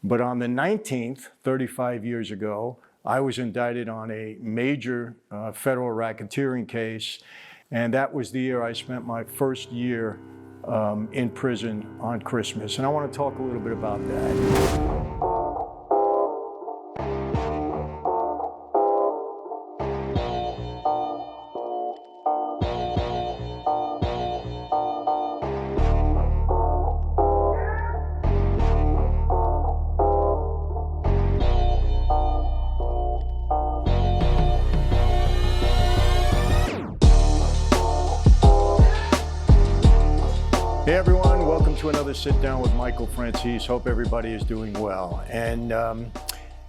But on the 19th, 35 years ago, I was indicted on a major federal racketeering case, and that was the year I spent my first year in prison on Christmas. And I want to talk a little bit about that. Hey everyone, welcome to another Sit Down with Michael Franzese. Hope everybody is doing well. And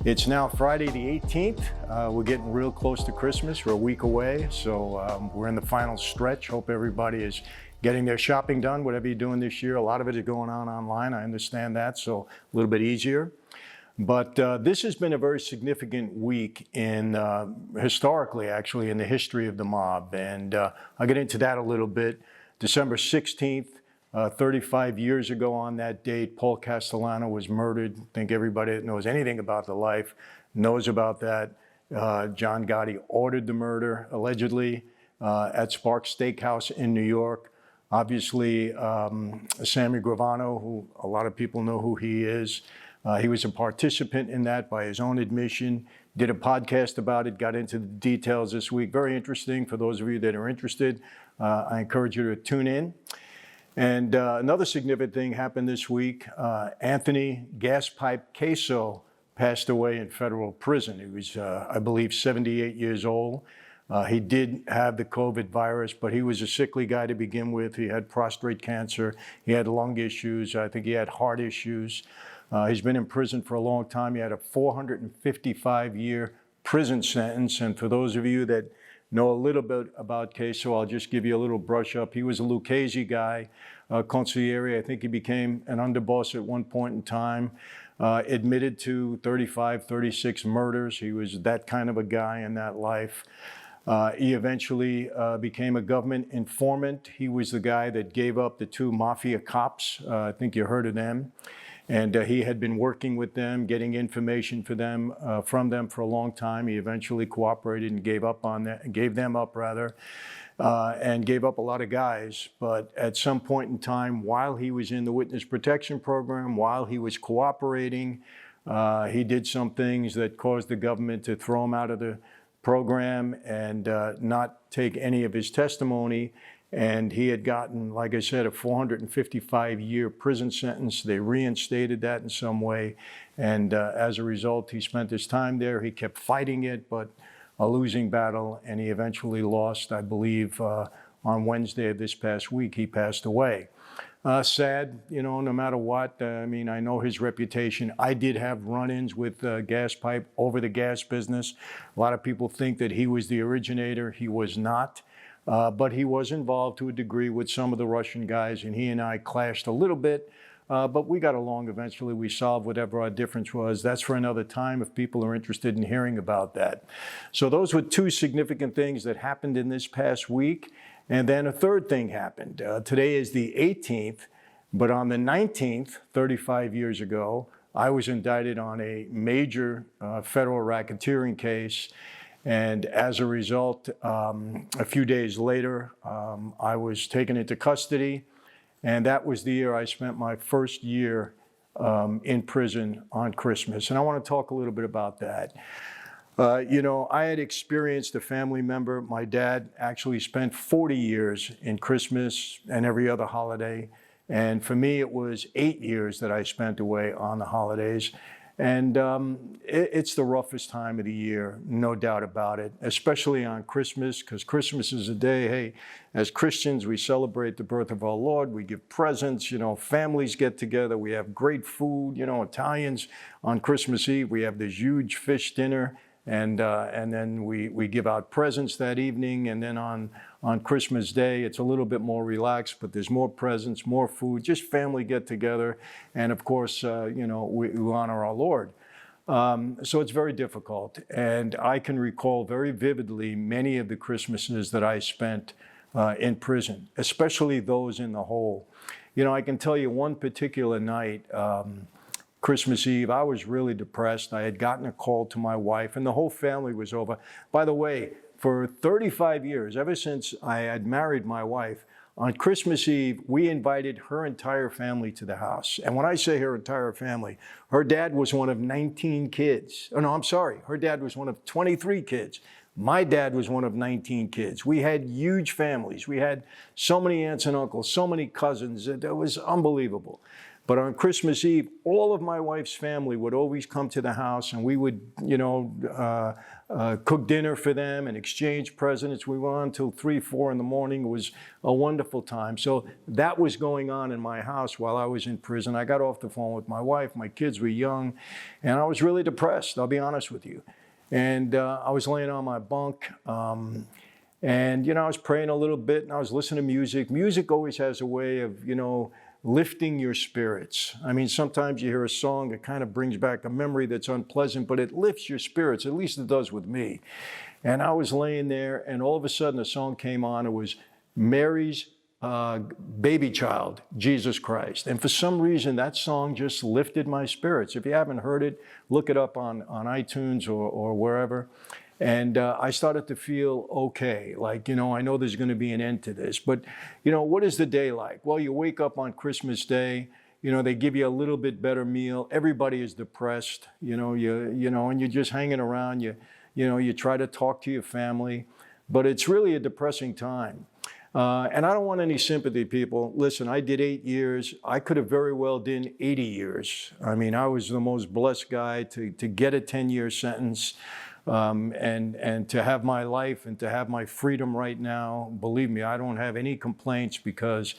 it's now Friday the 18th. We're getting real close to Christmas. We're a week away, so we're in the final stretch. Hope everybody is getting their shopping done, whatever you're doing this year. A lot of it is going on online, I understand that, so a little bit easier. But this has been a very significant week in, historically actually, in the history of the mob. And I'll get into that a little bit. December 16th, 35 years ago on that date, Paul Castellano was murdered. I think everybody that knows anything about the life knows about that. John Gotti ordered the murder, allegedly, at Sparks Steakhouse in New York. Obviously, Sammy Gravano, who a lot of people know who he is, he was a participant in that by his own admission, did a podcast about it, got into the details this week. Very interesting for those of you that are interested. I encourage you to tune in. And another significant thing happened this week. Anthony Gaspipe Casso passed away in federal prison. He was, I believe, 78 years old. He did have the COVID virus, but he was a sickly guy to begin with. He had prostate cancer. He had lung issues. I think he had heart issues. He's been in prison for a long time. He had a 455-year prison sentence. And for those of you that know a little bit about Casso, I'll just give you a little brush up. He was a Lucchese guy, consigliere. I think he became an underboss at one point in time, admitted to 35, 36 murders. He was that kind of a guy in that life. He eventually became a government informant. He was the guy that gave up the two mafia cops. I think you heard of them. And he had been working with them, getting information from them for a long time. He eventually cooperated and gave them up, and gave up a lot of guys. But at some point in time, while he was in the witness protection program, while he was cooperating, he did some things that caused the government to throw him out of the program and not take any of his testimony. And he had gotten, like I said, a 455-year prison sentence. They reinstated that in some way. And as a result, he spent his time there. He kept fighting it, but a losing battle. And he eventually lost, I believe, on Wednesday of this past week, he passed away. Sad, you know, no matter what. I mean, I know his reputation. I did have run-ins with Gaspipe over the gas business. A lot of people think that he was the originator. He was not. But he was involved to a degree with some of the Russian guys, and he and I clashed a little bit, but we got along eventually. We solved whatever our difference was. That's for another time if people are interested in hearing about that. So those were two significant things that happened in this past week. And then a third thing happened. Today is the 18th, but on the 19th, 35 years ago, I was indicted on a major federal racketeering case. And as a result, a few days later, I was taken into custody. And that was the year I spent my first year in prison on Christmas. And I want to talk a little bit about that. You know, I had experienced a family member. My dad actually spent 40 years in Christmas and every other holiday. And for me, it was 8 years that I spent away on the holidays. And it's the roughest time of the year, no doubt about it, especially on Christmas, because Christmas is a day, hey, as Christians, we celebrate the birth of our Lord. We give presents, you know, families get together. We have great food, you know, Italians on Christmas Eve, we have this huge fish dinner. And then we give out presents that evening. And then on Christmas Day, it's a little bit more relaxed, but there's more presents, more food, just family get together. And of course, you know, we honor our Lord. So it's very difficult. And I can recall very vividly many of the Christmases that I spent in prison, especially those in the hole. You know, I can tell you one particular night, Christmas Eve, I was really depressed. I had gotten a call to my wife, and the whole family was over. By the way, for 35 years, ever since I had married my wife, on Christmas Eve, we invited her entire family to the house. And when I say her entire family, her dad was one of 19 kids. Oh, no, I'm sorry. Her dad was one of 23 kids. My dad was one of 19 kids. We had huge families. We had so many aunts and uncles, so many cousins. It was unbelievable. But on Christmas Eve, all of my wife's family would always come to the house, and we would, cook dinner for them and exchange presents. We went on until 3, 4 in the morning. It was a wonderful time. So that was going on in my house while I was in prison. I got off the phone with my wife. My kids were young, and I was really depressed, I'll be honest with you. And I was laying on my bunk, and, I was praying a little bit, and I was listening to music. Music always has a way of, lifting your spirits. I mean, sometimes you hear a song that kind of brings back a memory that's unpleasant, but it lifts your spirits. At least it does with me. And I was laying there, and all of a sudden a song came on. It was Mary's baby child, Jesus Christ. And for some reason, that song just lifted my spirits. If you haven't heard it, look it up on iTunes or wherever. And I started to feel okay, like, I know there's going to be an end to this. But, what is the day like? Well, you wake up on Christmas Day, they give you a little bit better meal. Everybody is depressed, and you're just hanging around. You try to talk to your family, but it's really a depressing time. And I don't want any sympathy, people. Listen, I did 8 years. I could have very well done 80 years. I mean, I was the most blessed guy to get a 10-year sentence. And to have my life and to have my freedom right now, believe me, I don't have any complaints because,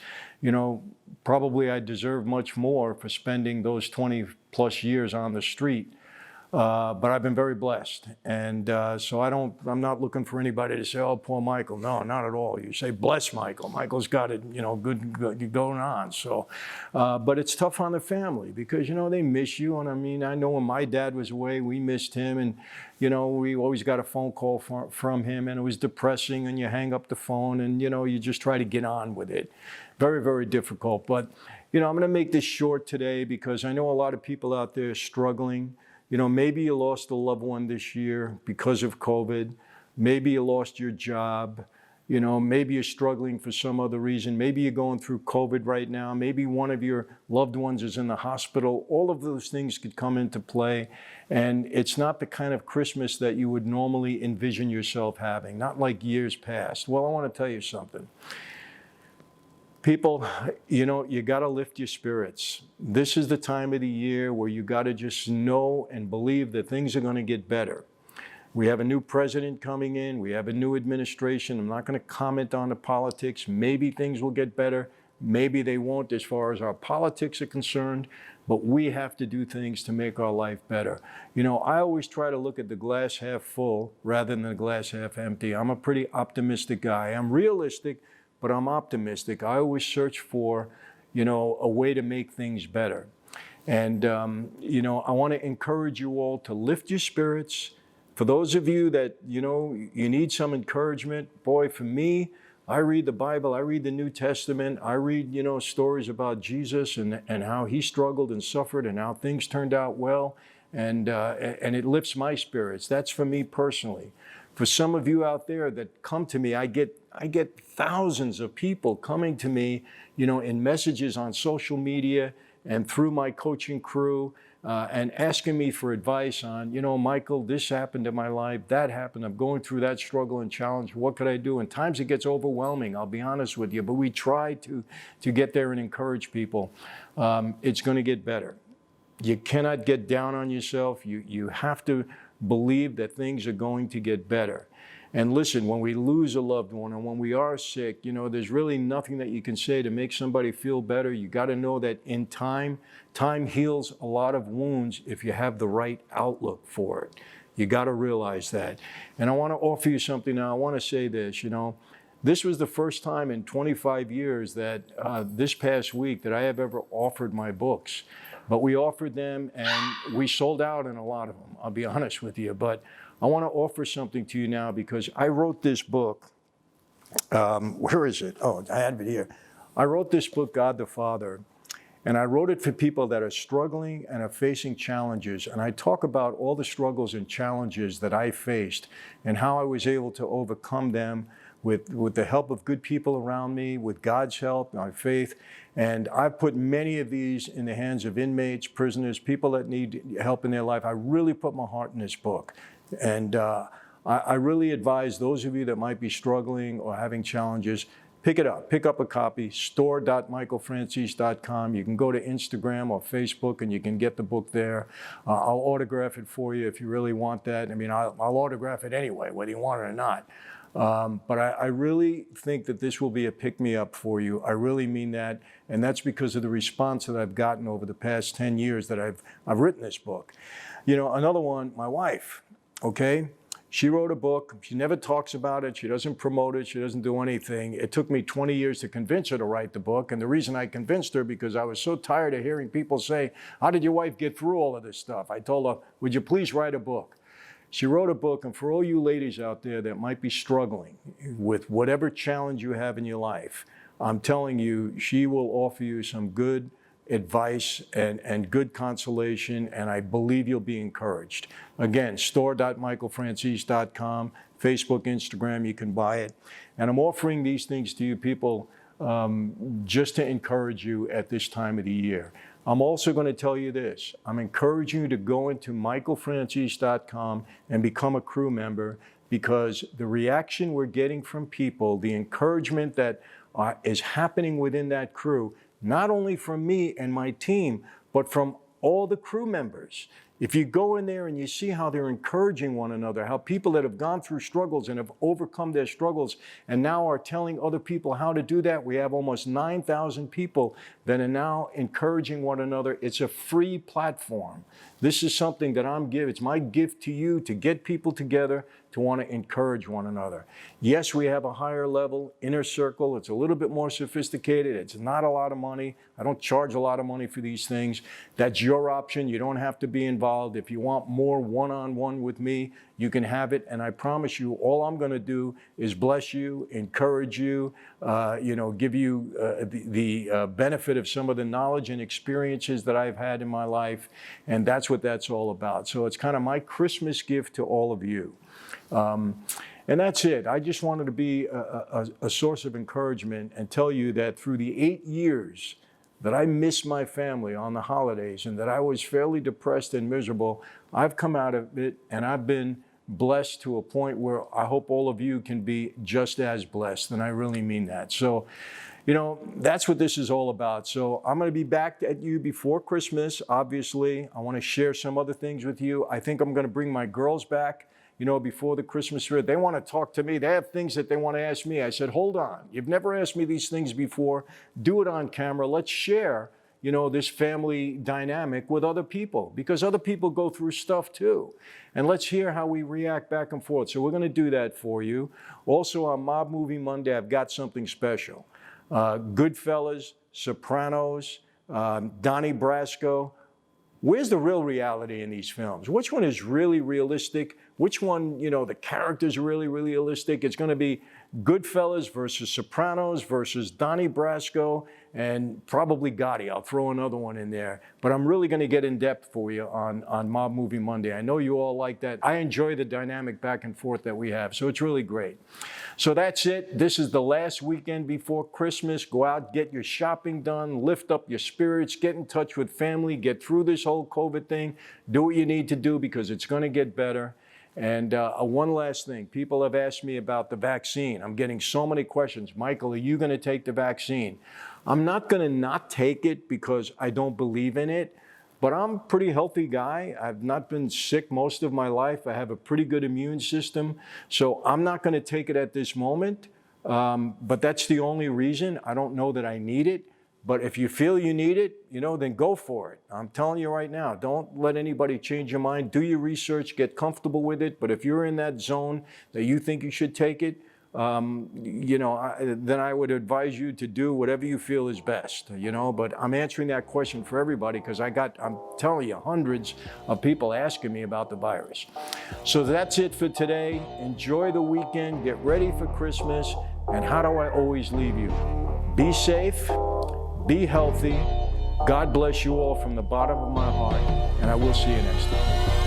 probably I deserve much more for spending those 20 plus years on the street. But I've been very blessed. And so I'm not looking for anybody to say, oh, poor Michael. No, not at all. You say, bless Michael. Michael's got it, good going on. So, but it's tough on the family because, they miss you. And I mean, I know when my dad was away, we missed him. And, we always got a phone call from him, and it was depressing, and you hang up the phone and, you just try to get on with it. Very, very difficult. But, I'm going to make this short today because I know a lot of people out there struggling. Maybe you lost a loved one this year because of COVID. Maybe you lost your job. Maybe you're struggling for some other reason. Maybe you're going through COVID right now. Maybe one of your loved ones is in the hospital. All of those things could come into play. And it's not the kind of Christmas that you would normally envision yourself having, not like years past. Well, I want to tell you something. People, you got to lift your spirits. This is the time of the year where you got to just know and believe that things are going to get better. We have a new president coming in. We have a new administration. I'm not going to comment on the politics. Maybe things will get better. Maybe they won't as far as our politics are concerned. But we have to do things to make our life better. I always try to look at the glass half full rather than the glass half empty. I'm a pretty optimistic guy. I'm realistic, but I'm optimistic. I always search for, a way to make things better. And, I want to encourage you all to lift your spirits. For those of you that, you need some encouragement, boy, for me, I read the Bible, I read the New Testament, I read, stories about Jesus and how he struggled and suffered and how things turned out well. And it lifts my spirits. That's for me personally. For some of you out there that come to me, I get thousands of people coming to me, in messages on social media and through my coaching crew, and asking me for advice on, Michael, this happened in my life, that happened, I'm going through that struggle and challenge, what could I do? And times it gets overwhelming, I'll be honest with you, but we try to get there and encourage people. It's going to get better. You cannot get down on yourself. You have to believe that things are going to get better. And listen, when we lose a loved one and when we are sick, there's really nothing that you can say to make somebody feel better. You got to know that in time heals a lot of wounds if you have the right outlook for it. You got to realize that. And I want to offer you something now. I want to say this, this was the first time in 25 years that this past week that I have ever offered my books. But we offered them and we sold out in a lot of them, I'll be honest with you. But I want to offer something to you now because I wrote this book. Where is it? Oh, I have it here. I wrote this book, God the Father. And I wrote it for people that are struggling and are facing challenges. And I talk about all the struggles and challenges that I faced and how I was able to overcome them with the help of good people around me, with God's help, my faith. And I've put many of these in the hands of inmates, prisoners, people that need help in their life. I really put my heart in this book. And I really advise those of you that might be struggling or having challenges, pick it up. Pick up a copy, store.michaelfranzese.com. You can go to Instagram or Facebook and you can get the book there. I'll autograph it for you if you really want that. I mean, I'll autograph it anyway, whether you want it or not. But I really think that this will be a pick-me-up for you. I really mean that. And that's because of the response that I've gotten over the past 10 years that I've written this book. You know, another one, my wife, okay? She wrote a book. She never talks about it. She doesn't promote it. She doesn't do anything. It took me 20 years to convince her to write the book. And the reason I convinced her, because I was so tired of hearing people say, how did your wife get through all of this stuff? I told her, would you please write a book? She wrote a book, and for all you ladies out there that might be struggling with whatever challenge you have in your life, I'm telling you, she will offer you some good advice and good consolation, and I believe you'll be encouraged. Again, store.michaelfranzese.com, Facebook, Instagram, you can buy it. And I'm offering these things to you people just to encourage you at this time of the year. I'm also going to tell you this. I'm encouraging you to go into michaelfranzese.com and become a crew member, because the reaction we're getting from people, the encouragement that is happening within that crew, not only from me and my team, but from all the crew members. If you go in there and you see how they're encouraging one another, how people that have gone through struggles and have overcome their struggles and now are telling other people how to do that. We have almost 9,000 people that are now encouraging one another. It's a free platform. This is something that I'm giving. It's my gift to you to get people together to want to encourage one another. Yes, we have a higher level inner circle. It's a little bit more sophisticated. It's not a lot of money. I don't charge a lot of money for these things. That's your option. You don't have to be involved. If you want more one-on-one with me, you can have it. And I promise you, all I'm going to do is bless you, encourage you, give you the benefit of some of the knowledge and experiences that I've had in my life. And that's what that's all about. So it's kind of my Christmas gift to all of you. And that's it. I just wanted to be a source of encouragement and tell you that through the 8 years that I missed my family on the holidays and that I was fairly depressed and miserable, I've come out of it and I've been blessed to a point where I hope all of you can be just as blessed. And I really mean that. So, that's what this is all about. So I'm going to be back at you before Christmas, obviously. I want to share some other things with you. I think I'm going to bring my girls back. Before the Christmas spirit. They want to talk to me. They have things that they want to ask me. I said, hold on. You've never asked me these things before. Do it on camera. Let's share, this family dynamic with other people, because other people go through stuff too. And let's hear how we react back and forth. So we're going to do that for you. Also on Mob Movie Monday, I've got something special. Goodfellas, Sopranos, Donnie Brasco. Where's the real reality in these films? Which one is really realistic? Which one, the characters are really realistic? It's going to be Goodfellas versus Sopranos versus Donnie Brasco and probably Gotti. I'll throw another one in there. But I'm really going to get in depth for you on Mob Movie Monday. I know you all like that. I enjoy the dynamic back and forth that we have. So it's really great. So that's it. This is the last weekend before Christmas. Go out, get your shopping done, lift up your spirits, get in touch with family, get through this whole COVID thing. Do what you need to do because it's going to get better. And one last thing, people have asked me about the vaccine. I'm getting so many questions. Michael, are you going to take the vaccine? I'm not going to not take it because I don't believe in it, but I'm a pretty healthy guy. I've not been sick most of my life. I have a pretty good immune system. So I'm not going to take it at this moment, but that's the only reason. I don't know that I need it. But if you feel you need it, then go for it. I'm telling you right now, don't let anybody change your mind. Do your research, get comfortable with it. But if you're in that zone that you think you should take it, then I would advise you to do whatever you feel is best, But I'm answering that question for everybody because I'm telling you, hundreds of people asking me about the virus. So that's it for today. Enjoy the weekend. Get ready for Christmas. And how do I always leave you? Be safe. Be healthy, God bless you all from the bottom of my heart, and I will see you next time.